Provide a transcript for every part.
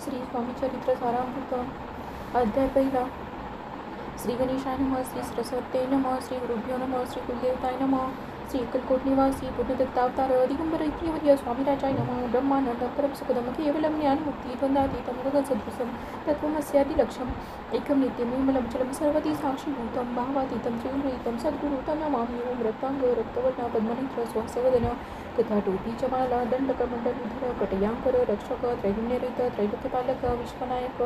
श्री स्वामी चरित्र सारामृत अध्याय पहिला. श्री गणेशाय नमः. श्री सरस्वत्यै नमः. श्री गुरुभ्यो नमः. श्री कुलदेवताय नमः. श्री अक्कलकोट निवासी पूर्णदत्तावतार दिगंबर इत्यवर्य स्वामीराजाय नमः. ब्रह्मानंद परमसुखदम केवलम ज्ञानमुक्ती द्वंद्वातीतं गगनसदृशं तत्त्वमस्यादिलक्ष्यम् एकं नित्यं निर्मलं चलं सर्वती साक्षीभूतं भावातीतं त्रिगुणरहितं सद्गुरु तं नमामि. ओं रक्तांग रक्तवर्ण पद्मनेत्र स्वासवदन तथा टोपीच माला दंडकमंडलधर कटयांकर रक्षक त्रैगुण्यरहित त्रैलोक्यपालक विश्वनायक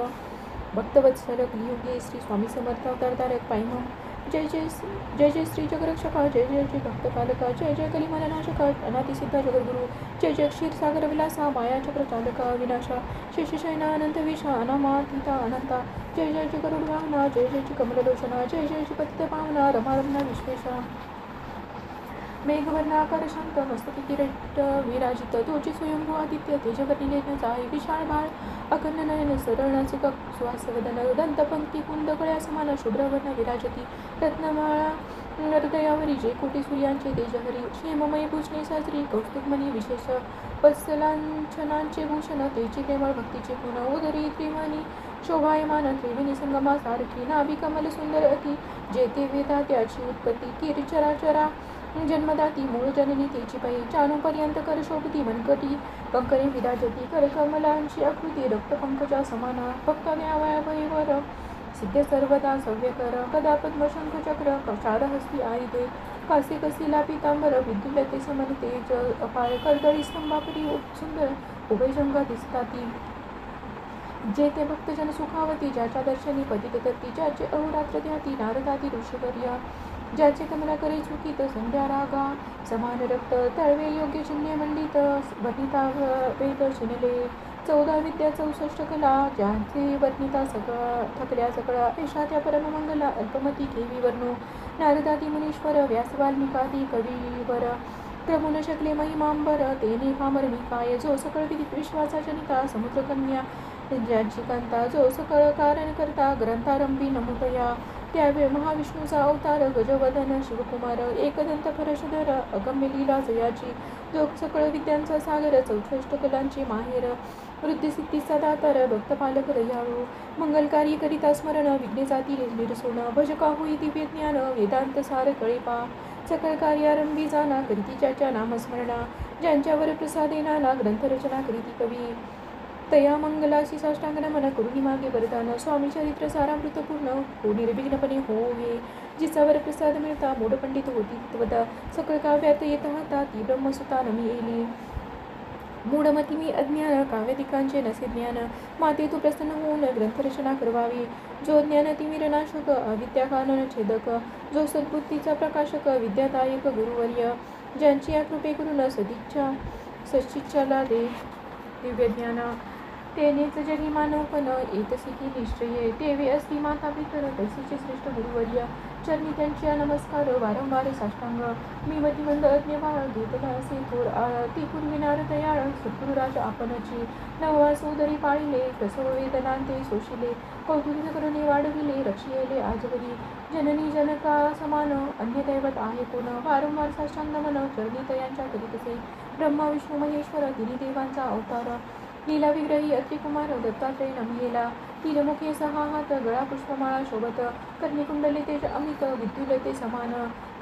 भक्तवत्सल कलियुगे श्री स्वामी समर्थ अवतारधारक पायम. जय जय जय जय श्री जगरक्षका. जय जय जय भक्तपालका. जय जय कलिमलनाशका अनादिसिद्धा जगद्गुरु. जय जय क्षीरसागर विलासा मायाचक्र चालका विनाशा शेषशयना अनंत विषा अनामातीता अनंता. जय जय जय गरुडवाहना. जय जय जय कमललोचना. जय जय जय पतित पावना रमारमणा विश्वेशा. मेघवर्णाकर शांत मस्तकी किरीट विराजित तुझी स्वयंभू आदित्य तेजवर्णिले जाई विशाळ बाळ अखंड नयन सरळ नासिक सुहासवदन दंतपंक्ती कुंद गळ्या समान शुभ्रवर्ण विराजती रत्नमाळा हृदयावरी जे कोटी सूर्यांचे तेजहरी क्षेममय भूषणे साजरी कौस्तुभमणी विशेष वत्सलांछनांचे भूषण तेची प्रेमळ भक्तीचे पुन उदरी त्रिवाणी शोभायमान त्रिवेणी संगमा सारखी नाभी कमल सुंदर अति जेते वेदा त्याची उत्पत्ती कीर चराचरा जन्मदाती मूळ जननी तेची पायी चानूपर्यंत कर शोभती मनकटी कंकणे विराजती कर कमलांची आकृती रक्तपंकजा समाना फक्त न्यावयावयवर सिद्ध सर्वदा सव्यकर कदा पद्मशंख चक्र कक्षारहस्ती आयुधे कासे कसिला पितांबर विद्युलते समन तेज अपार कर्दळी स्तंभापरी सुंदर उभयजंगा दिसताती जे ते भक्तजन सुखावती ज्याच्या दर्शनी पतित करती ज्याचे अहोरात्र ध्याती नारदाती ऋषिवर्य ज्याचे कमला करे चुकीत संध्या रागा समान रक्त तळवे योग्य चिन्हे मंडित वर्णिता वेद शिनले 14 विद्या 64 कला ज्यांचे वर्णिता सगळा थकल्या सगळा ऐशा त्या परममंगला अल्पमती ठेवी वर्णो नारदादी मुनीश्वर व्यास वाल्मिकादी कवीवर क्रमून शकले महिमांबर तेने पामर काय जो सकळ विश्वाचा जनिता समुद्रकन्या ज्यांची कांता जो सकळ कारण करता ग्रंथारंभी नमुतया त्यावेळी महाविष्णूचा अवतार गजवदन शिवकुमार एकदंत परशुधर अगम्य लीला जयाची जो सकळ विद्यांचा सागर 64 कलांची माहेर वृद्धिसिद्धीचा दातार भक्तपालक दयाळू मंगलकारी करिता स्मरण विघ्ने जाती निरसोन भजका होई दिव्य ज्ञान वेदांत सार कळेपा सकळ कार्यारंभी जाना करीती ज्याच्या नामस्मरणा ज्यांच्यावर प्रसादे नाना ग्रंथरचना करीती कवी तया मंगलाशी साष्टांग नमन करुणी मागे वरदान स्वामी चरित्र सारामृत पूर्ण हो निर्विघ्नपणे होवे जिचावर प्रसाद मिळता मूढ पंडित होती तत्वदा सकळ काव्यात येत हाता ती ब्रह्मसुता नमी येली मूढमती मी अज्ञान काव्यादिकांचे नसे ज्ञान माते तू प्रसन्न होऊन ग्रंथरचना करवावी जो ज्ञान तिमिरनाशक अविद्या कानन छेदक जो सद्बुद्धीचा प्रकाशक विद्यादायक गुरुवर्य ज्यांची या कृपे करून सदिच्छा सच्चिच्छाला दे दिव्य ज्ञान तेनेच जगी मानवपण येतसी की निश्चये देवी असती माता पितर तैसीचे श्रेष्ठ गुरुवर्य चरणी त्यांची नमस्कार वारंवार साष्टांग मी मतिमंद अज्ञ बाळ घेतला असे थोर ती पूर्विनार दयाळ सद्गुरुराज आपणची नववा सोदरी पाळिले प्रसव वेदनांते शोषिले कौतुक करुणे वाढविले रक्षिले आजवरी जननी जनका समान अन्य दैवत आहे कोण वारंवार साष्टांग मन चरणी तयांच्या करीतसे ब्रह्मा विष्णू महेश्वर तिन्ही देवांचा अवतार लीला विग्रही अत्रिकुमार दत्तात्रय नमियेला तीरमुखे 6 हात गळा पुष्पमाळा शोभत कर्णिकुंडले तेज अमित विद्युलते समान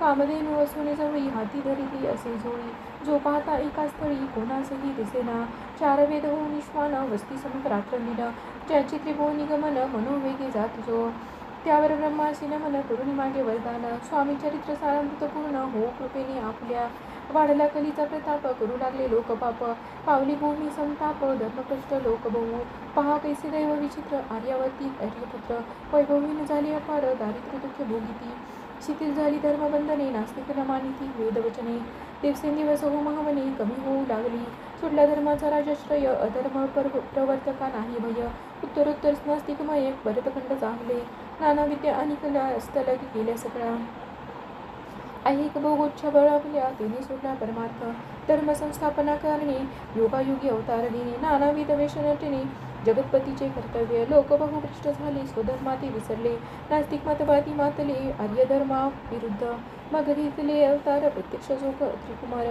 कामधेनु असुने जवळी हाती धरिती असे जोळी जो पाहता एका स्थळी कोणासही दिसेना 4 वेद होऊन निष्वान वस्ती समुख रात्रंदिन ज्याची त्रिभुवनी गमन मनोवेगे जात जो त्यावर ब्रह्मासी नमन करुणी मागे वरदान स्वामी चरित्र सारामृत पूर्ण हो कृपेने आपल्या वाढला कलीचा प्रताप करू लागले लोकपाप पावली भूमी संताप धर्मकष्ट लोकबहू पहा कैसे दैव विचित्र आर्यावती आर्यपुत्र वैभवीन झाली अपार दारिद्र्य दुःख भोगिती शिथिल झाली धर्मबंधने नास्तिक न मानिती वेदवचने दिवसेंदिवस हो महावने कमी होऊ लागली सुटला धर्माचा राजाश्रय अधर्म प्रवर्तका नाही भय उत्तरोत्तर नास्तिकमय भरतखंड चांगले नाना विद्या आणि कला स्थलगी केल्या सगळ्या ऐहिक भोगोच्छ बळावल्या तिने सोडला परमार्थ धर्म संस्थापना करणे योगायोगी अवतारणीने नानाविध वेशनटीने जगतपतीचे कर्तव्य लोक बहुभ्रष्ट झाले स्वधर्माती विसरले नास्तिक मतवादी मातले आर्यधर्मा विरुद्ध मग घेतले अवतार प्रत्यक्ष जोग त्रिकुमार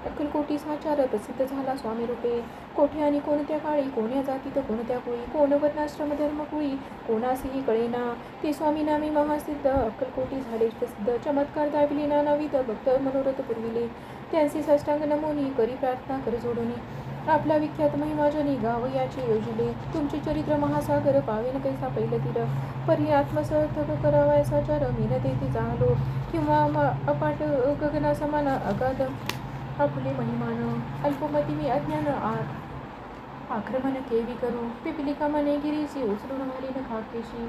अक्कलकोटी साचार प्रसिद्ध झाला स्वामी रूपे. कोठे आणि कोणत्या काळी, कोण्या जातीत कोणत्या कुळी, कोण वर्णाश्रम धर्मकुळी, कोणासही कळेना, ते स्वामी नामी महासिद्ध. अक्कलकोटी झाले प्रसिद्ध, चमत्कार दाविले नानाविध, भक्त मनोरथ पुरविले, त्यांचे साष्टांग नमोनी, करी प्रार्थना कर जोडून. आपला विख्यात महिमा जनी, गाव याचे योजिले, तुमचे चरित्र महासागर, पावेन कैसा पैल तीर, परी आत्मसार्थक करावा साचार, मीन तेथे जालो, किंवा अपाट गगना समाना, अगाध आपुले महिमान, अल्पमती मी अज्ञान आक्रमण केवी करू, पिपिलिका मने गिरीची, उचलून घालीन खाकेशी,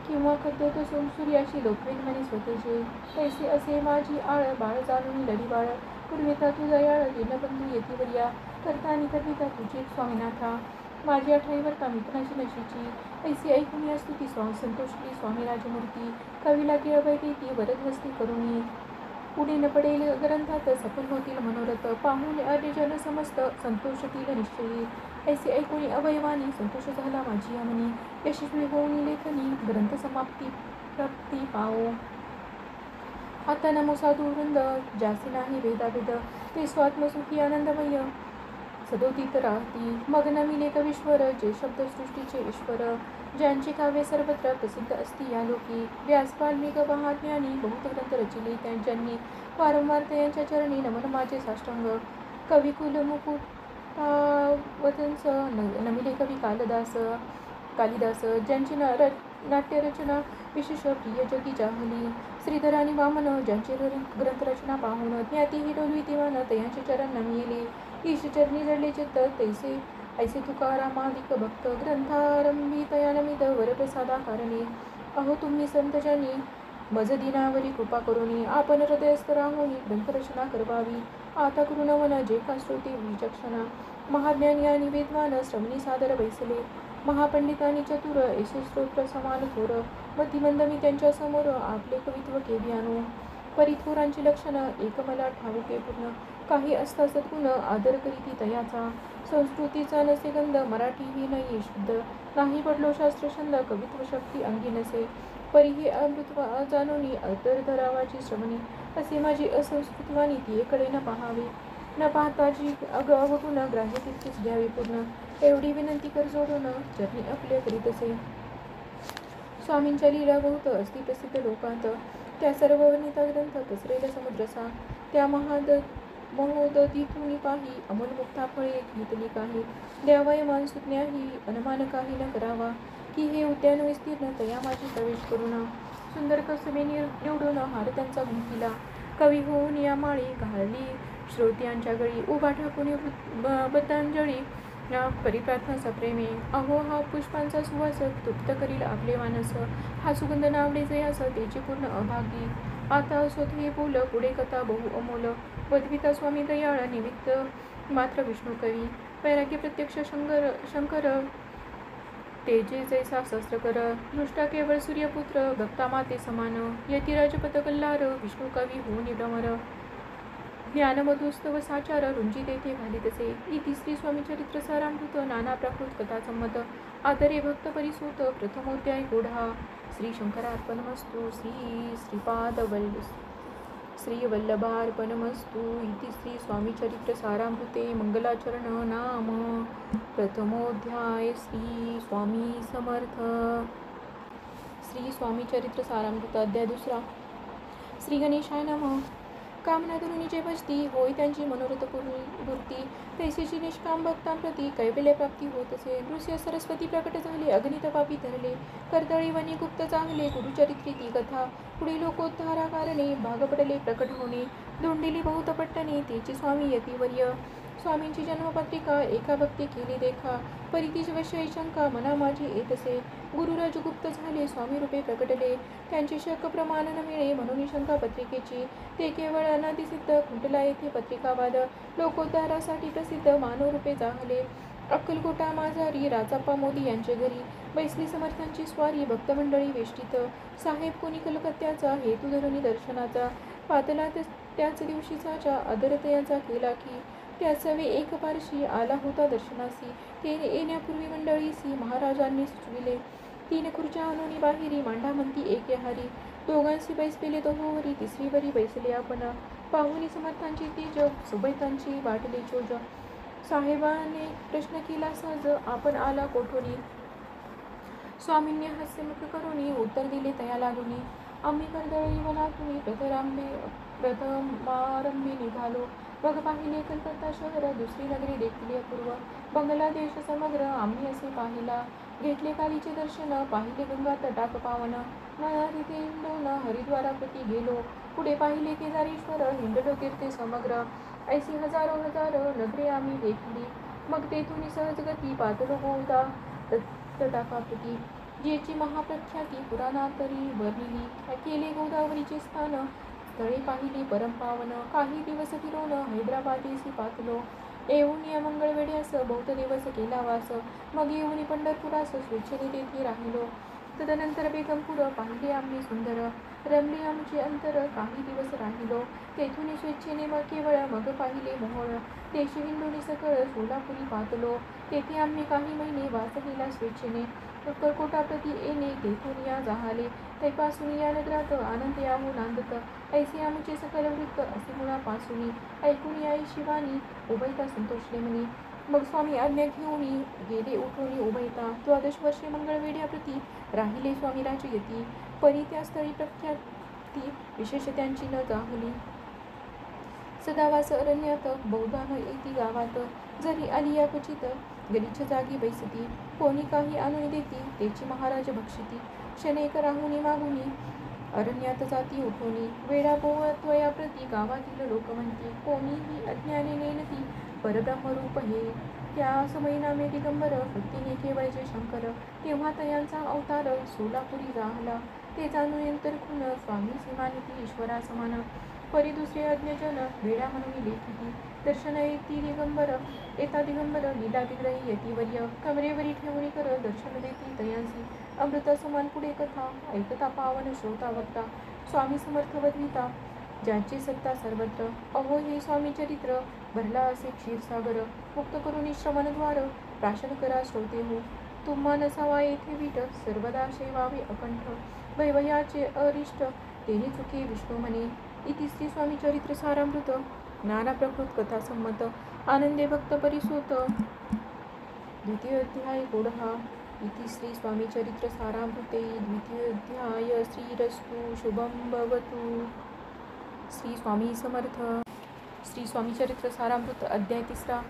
किंवा खद्दत सूर्याशी, लोकवेन म्हणे स्वतःचे, पैसे असे माझी आळ, बाळ जाणून लढी बाळ, पूर्वेता तू दयाळ, दीनबंधू येतीवर्या, करता आणि करविता तुझी स्वामीनाथा, माझी आठाईवर का मिथुनाची नशीची, ऐसी ऐकून असतो ती संतोषली स्वामी राजमूर्ती, कवीला गिळवैती ती वरदवस्ती करुणी, पुढे न पडेल ग्रंथात, सफल होतील मनोरथ, पाहून अर्जन समस्त संतोषतील निश्चयी, ऐसे ऐकून अवयवानी संतोष झाला माझी मनी, यशस्वी होऊन लेखनी ग्रंथ समाप्ती प्राप्ती पाओ. आता नमो साधू वृंद, ज्यासी नाही भेदाभेद, ते स्वात्मसुखी आनंदमय सदोदित राहती, मग नमिले कवीश्वर, जे शब्द सृष्टीचे ईश्वर, ज्यांची काव्य सर्वत्र प्रसिद्ध असती या लोकी, व्यास वाल्मिक महाज्ञानी बहुत ग्रंथ रचिले, त्यांनी वारंवार त्यांच्या चरणी नमन माझे साष्टांग, कविकुल मुकुटावतंस नमिले कवी कालिदास, ज्यांची नाट्यरचना विशेष प्रिय जगी जाहली, श्रीधर आणि वामन, ज्यांची ग्रंथरचना पाहून ज्ञाती ही डोलवी दिवान, तयांचे चरण नमिले, ईश चरणी जडले चित्त, तैसे ऐसे तुकारामादिक भक्त, ग्रंथारंभी तयानमित वरप्रसादा कारणे, अहो तुम्ही संतजनी मज दिनावरी कृपा करुणी, आपण हृदयस्थ राहुनी ग्रंथरचना करवावी, आता कृणवन जे का श्रोते विचक्षणा, महाज्ञानी आणि वेदवान श्रवणी सादर बैसले, महापंडितांनी चतुर ऐसे स्तोत्र समान थोर, मतिमंद मी त्यांच्या समोर आपले कवित्व केवी आणू, परिथोरांची लक्षणं एक मला ठाऊके पूर्ण, काही असता सद्गुण आदर करीती तयाचा, संस्कृतीचा नसे गंध, मराठी ही नाही शुद्ध, नाही पडलो शास्त्रछंद, कवित्व शक्ती अंगी नसे, परी हे अमृत जाणूनी आदर धरावाची श्रवणी, असे माझी असंस्कृतवाणी ती कडे न पाहावे, न पाहता जी अवगुण ग्राह्य तितकीच घ्यावे पूर्ण, एवढी विनंती कर जोडून चरणी आपले करीत असे. स्वामींच्या लीला बहुत असती प्रसिद्ध लोकांत, त्या सर्व वर्णिता ग्रंथ पसरेल समुद्रसा, त्या महोदधीतून पाही अमोल मुक्ता फळे घेतली काही, द्यावयमान सुज्ञाही अनुमान काही न करावा, की हे उद्यान विस्तीर्ण तया माझी प्रवेश करुणा, सुंदर कसबे निवडून हार त्यांचा भिंतीला, कवी होऊन या माळी घालली श्रोत्यांच्या गळी, उभा ठाकून बद्धांजळी परिप्रार्थनाचा प्रेमे, अहो हा पुष्पांचा सुवास तृप्त करील आपले मानस, हा सुगंध नावडे जयास तेची पूर्ण अभागी, आता असोत हे बोल पुढे कथा बहु अमोल, वद्विता स्वामी दयाळ निमित्त मात्र विष्णू कवी, वैराग्य प्रत्यक्ष शंकर तेजे जैसा शस्त्रकर, दृष्टा केवळ सूर्यपुत्र भक्ता माते समान, यतिराजपद कल्लार विष्णू कवी होऊन भ्रमर, ज्ञानमधुस्तव साचार रुंजी तेथे घालितसे, इति श्री स्वामी चरित्र सारामृत नाना प्राकृत कथा संमत, आदरे भक्त परिसूत प्रथमोध्याय गोढा, श्री शंकरार्पणमस्तु, श्री वल्लभार्पणमस्तु, इति श्री स्वामी चरित्र सारामृते मंगलाचरण नाम प्रथमोध्याय. श्री स्वामी समर्थ. श्री स्वामी चरित्र सारामृत अध्याय 2. श्री गणेशाय नमः. कामना धरुणी जे भजती होय त्यांची मनोरथ पूर्ती, तैसेची निष्काम भक्तांप्रती कैवल्य प्राप्ती होत असे. नृसिंह सरस्वती प्रकट झाले, अगणित पापी धरले, कर्दळी वनी गुप्त चांगले, गुरुचरित्री ती कथा, पुढे लोकोद्धारा कारणे भाग पडले प्रकट होणे, धोंडिली बहुत पट्टणे तेची स्वामी यतिवर्य. स्वामींची जन्मपत्रिका एका भक्ती केली देखा, परितीच विषयी शंका मना माझी येतसे. गुरुराज गुप्त झाले, स्वामी रूपे प्रकटले, त्यांचे शक प्रमाण न मिळे म्हणून शंका पत्रिकेची. ते केवळ अनादिसिद्ध खुंटला येथे पत्रिकावाद, लोकोद्धारासाठी प्रसिद्ध मानव रूपे जाहले. अक्कलकोटा माझारी राजाप्पा मोदी यांचे घरी, बैसली समर्थांची स्वारी भक्तमंडळी वेष्टित. साहेब कोणी कलकत्त्याचा हेतू धरुनी दर्शनाचा, पातला त्याच दिवशीचा आदरतयाचा केला की, त्याचवे एक पारशी आला होता दर्शनासी. ते येण्यापूर्वी मंडळीसी महाराजांनी सुचविले, 3 खुर्च्या आणून बाहेरी मांडा म्हणती एक हारी. दोघांशी बैसलेले दोहोवरी, तिसरीवरी बैसले आपण. पाहुणी समर्थांची तेज सुबैतांची वाटले चोज. साहेबाने प्रश्न केला सहज, आपण आला कोठोनी. स्वामींनी हास्यमुख करुणी उत्तर दिले तया लागुनी. आम्ही कर्दळी वनातून प्रथमारंभी निघालो. मग पाहिले कलकत्ता शहर, दुसरी नगरी देखील अपूर्व. बांगलादेश समग्र आम्ही असे पाहिला. घेतले कालीचे दर्शन, पाहिले गंगा तटाक पावन. तिथे हिंडून हरिद्वाराप्रती गेलो. पुढे पाहिले केदारेश्वर, हिंडलो तीर्थे समग्र. ऐशी हजारो नगरे आम्ही देखली. मग तेथून सहज गती पातलो गोदा तटाकाप्रती. ज्याची महाप्रख्याती पुराणातरी वर्णिली. केले गोदावरीचे स्नान, स्थळे पाहिली परमपावन. काही दिवस फिरून हैदराबादेसी पातलो. येऊन या मंगळवेढ्यास बहुत दिवस केला वास. मग येऊन पंढरपुरास स्वेच्छेने तेथे राहिलो. तदनंतर बेगमपूर पाहिले आम्ही सुंदर. रमले आमचे अंतर, काही दिवस राहिलो. तेथून स्वेच्छेने मग केवळ मग पाहिले मोहोळ. देशी हिंदोनी सकळ सोलापुरी पातलो. तेथे आम्ही काही महिने वास केला स्वेच्छेने. अक्कलकोटाप्रती येणे तेथून या जाहाले. तैपासून या नगरात आनंद याहू नांदत. ऐसे आमचे सकल वृत्त असे मुळापासून. ऐकून या शिवानी उभयता संतोषले म्हणे. मग स्वामी आज्ञा घेऊन गेले उठून उभयता. 12 वर्षे मंगळवेढ्याप्रती राहिले स्वामी राजयती. परी त्या स्थळी प्रख्याती विशेष त्यांची न जाहली. सदावास अरण्यात बहुधा न येती गावात. जरी आली या क्वचित गलिच्छ जागी बैसती. कोणी काही आणून देती, त्याची महाराज भक्षिती. क्षणेक राहुनी मागुनी अरण्यात जाती उठोनी. वेळा बोवत्वया प्रती गावातील लोक म्हणती. कोणीही अज्ञाने नेनती परब्रह्मरूप हे. त्या समयी नामे दिगंबर, भक्तीने केवळचे शंकर. तेव्हा तयांचा अवतार सोलापुरी जाहला. ते जाणून नंतर खून स्वामी सीमानिती ईश्वरा समान. परी दुसरे अज्ञजन वेळा म्हणून लेखिती. दर्शन येता दिगंबर लीला विग्रही यतिवर्य. कमरेवरी ठेवून कर दर्शन देती तयांसी. अमृता समान पुढे कथा ऐकता पावन श्रोता वक्ता. स्वामी समर्थ वदविता ज्याची सत्ता सर्वत्र. अहो हे स्वामी चरित्र भरला असे क्षीरसागर. मुक्त करुणी श्रवणद्वार प्राशन करा श्रोते हो. तुम्हा नसावा येथे वीट, सर्वदा सेवावे अकंठ. वैभयाचे अरिष्ट तेने चुके विष्णू म्हणे. इति श्री स्वामी चरित्र सारामृत नाना प्रकृत कथा संमत. आनंदे भक्त परिसुत द्वितीय अध्याय गोडहा. इति श्री स्वामी चरित्र सारामृते द्वितीय अध्याय. श्रीरस्तु शुभम भवतु. श्री स्वामी समर्थ. श्री स्वामी चरित्र सारामृत अध्याय 3.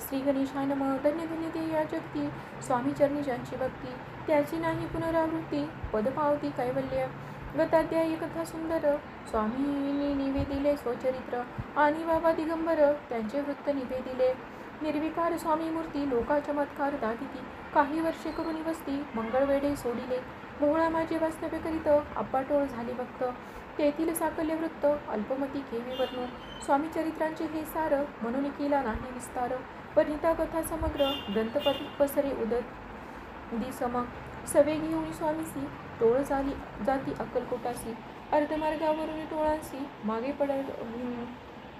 श्री गणेशाय नमः. धन्य धन्य ते या जगती स्वामी चरणी ज्यांची भक्ती. त्याची नाही पुनरावृत्ती, पद पावती कैवल्य. गताध्यायी कथा सुंदर स्वामींनी निवेदिले स्वचरित्र. आणि बाबा दिगंबर त्यांचे वृत्त निवेदिले. निर्विकार स्वामी मूर्ती लोका चमत्कार दाखिती. काही वर्षे करून वस्ती मंगळवेढे सोडिले. मोहळा माझे वास्तव्य करीत अप्पाटोळ झाले भक्त. तेथील साकल्य वृत्त अल्पमती केवी वर्णू. स्वामी चरित्रांचे हे सार म्हणून केला नाही विस्तार. परिता कथा समग्र ग्रंथपती पसरे उदत दिसम. सवे घेऊन स्वामीसी टोळ झाली जाती अक्कलकोटासी. अर्धमार्गावरून टोळांसी मागे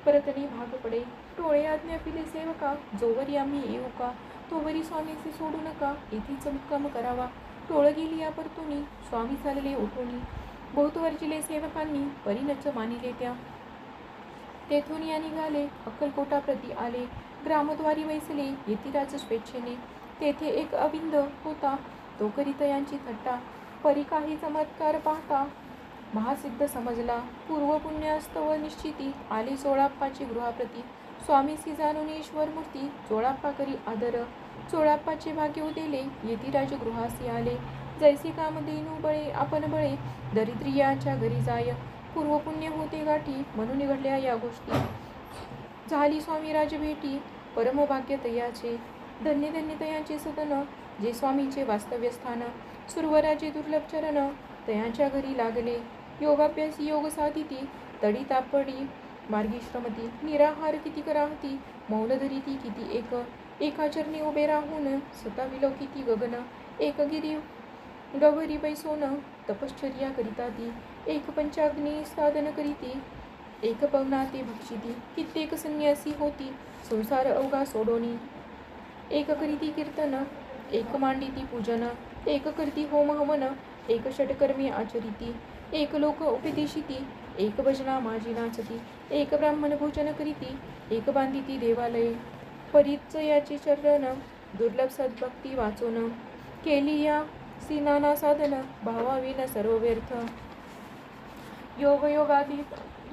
परतणी भाग पडे. टोळे आज्ञा पिले सेवका, जोवरी आम्ही येऊ का. तोवरी स्वामीसी सोडू नका, येथीच मुक्काम करावा. टोळ गेली या परतुनी स्वामी चालले उठोनी. बहुत वर्जिले सेवकांनी परिणच मानिले त्या. तेथून या निघाले अक्कलकोटाप्रती आले. ग्रामद्वारी वैसले येतिराज स्वेच्छेने. तेथे एक अविंद होता, तो करीत यांची थट्टा. परी काही चमत्कार पाहता महासिद्ध समजला. पूर्व पुण्यास्तव निश्चिती आले चोळाप्पाची गृहाप्रती. स्वामीसी जाणून ईश्वर मूर्ती चोळाप्पा करी आदर. चोळाप्पाचे भाग्य उदेले येतिराज गृहासी आले. जैसे काम देनू बळे आपण बळे, दरिद्रियाच्या घरी जाय. पूर्व पुण्य होते गाठी, म्हणून घडल्या या गोष्टी. झाली स्वामी राज भेटी, परमभाग्य तयाचे. धन्य धन्य तयाचे सदन, जे स्वामींचे वास्तव्य स्थान. सुरवराचे दुर्लभ चरण, तयांच्या घरी लागले. योगाभ्यासी योग साधिती, तडी तापडी मार्गी श्रमती. निराहार किती कराहती, मौन धरिती किती एक. एका चरणी उभे राहून सताविलो किती गगन. एक गिरी गवरी बैसोन तपश्चर्या करिता ती. एक पंचाग्नी साधन करीती, एक पवनाते भक्षिती. कित्येक संन्यासी होती संसार अवघा सोडोनी. एक करीती कीर्तन, एक मांडिती पूजन. एक करती होम हवन, एक षटकर्मी आचरिती. एक लोक उपदेशिती, एक भजना माझी नाचती, एक ब्राह्मण भोजन करीती, एक बांधिती देवालये. परिचयाचे चरण दुर्लभ सद्भक्ती वाचून, केली या सिनाना साधन भावाविन सर्व व्यर्थ.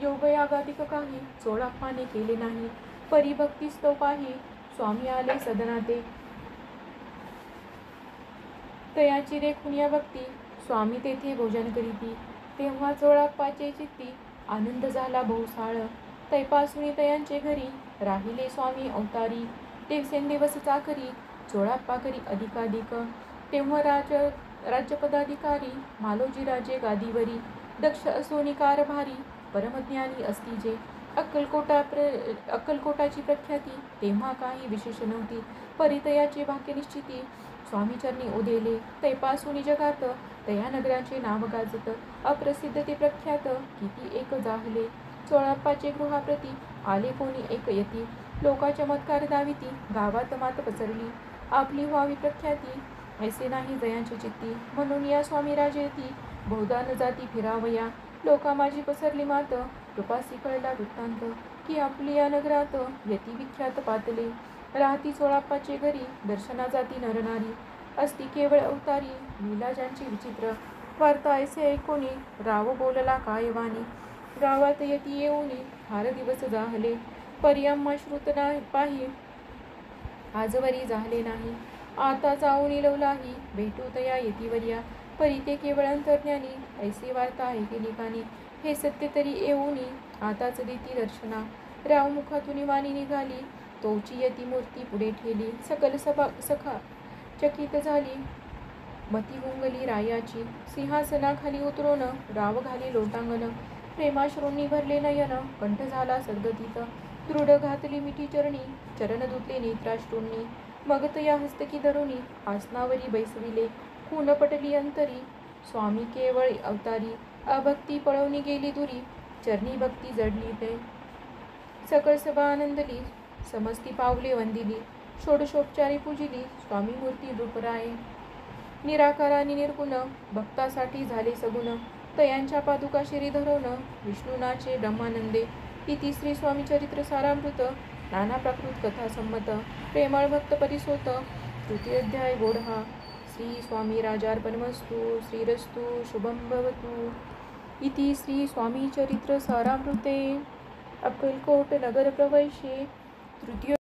योगयागाधिक काही चोळाप्पाने केले नाही, परिभक्ती स्तव पाही स्वामी आले सदनाते. तयाची देखून या भक्ती स्वामी तेथे भोजन करीती, तेव्हा चोळाप्पाचे चित्ती आनंद झाला बहुसाळ. तैपासून तयांचे घरी राहिले स्वामी अवतारी, दिवसेंदिवस चाकरी चोळाप्पा करी अधिकाधिक. तेव्हा राज्यपदाधिकारी मालोजी राजे गादीवरी, दक्ष असोनी कारभारी परमज्ञानी असती जे. अक्कलकोटाची प्रख्याती तेव्हा काही विशेष नव्हती, परितयाचे भाग्य निश्चिती स्वामीचरणी उदेले. तैपासून जगात तया नगराचे नाव गाजत, अप्रसिद्ध ते प्रख्यात किती एक जाहले. चोळाप्पाचे गृहाप्रती आले कोणी एक यती, लोका चमत्कार दाविती गावात मात पसरली, आपली व्हावी प्रख्याती ऐसे नाही जयांची चित्ती. म्हणून या स्वामी राजेती बहुधा न जाती फिरावया, लोका माझी पसरली मात कृपासी कळला वृत्तांत, की आपली या नगरात यती विख्यात पातले. राहती चोळाप्पाचे घरी दर्शना जाती नरनारी, असती केवळ अवतारी लीला ज्यांची विचित्र. वार्ता ऐसे ऐकोनी राव बोलला काय वाणी, गावात यती येऊनी फार दिवस जाहले, परी आम्हा श्रुत पाही आजवरी झाले नाही. आता जाऊन लवलाही भेटू तया येतीवर्या, परी ते केवळ अंतर्ज्ञानी ऐसी वार्ता ऐकेली कानी. हे सत्य तरी येऊनी आताच देती दर्शना, राव मुखातून वाणी निघाली तोची यती मूर्ती पुढे ठेली. सकल सखा चकित झाली मती गुंगली रायाची, सिंहासनाखाली उतरून राव घाली लोटांगण. प्रेमाश्रूंनी भरले नयन कंठ झाला सद्गतीत, दृढ घातली मिठी चरणी चरण धुतले नेत्राश्रूंनी. मग तया हस्तकी धरुणी आसनावरी बैसविले, खून पटली अंतरी स्वामी केवळ अवतारी. अभक्ती पळवणी गेली दुरी चरणी भक्ती जडली ते, सकळ सभा आनंदली समस्ती पावले वंदिली. षोडशोपचारे पूजिली स्वामी मूर्ती नृपराये, निराकाराने निर्गुण भक्तासाठी झाले सगुण. तयांच्या पादुका शिरी धरून विष्णुनाचे ब्रह्मानंदे, इति श्री स्वामी चरित्र सारामृत नाना प्राकृत कथा संमत. प्रेमळ भक्त परिसोत तृतीय अध्याय गोढा. श्री स्वामी राजार्पणमस्तु. श्रीरस्तु शुभं भवतु. इति श्री स्वामी चरित्र सारामृते अक्कलकोट नगर प्रवेशे तृतीय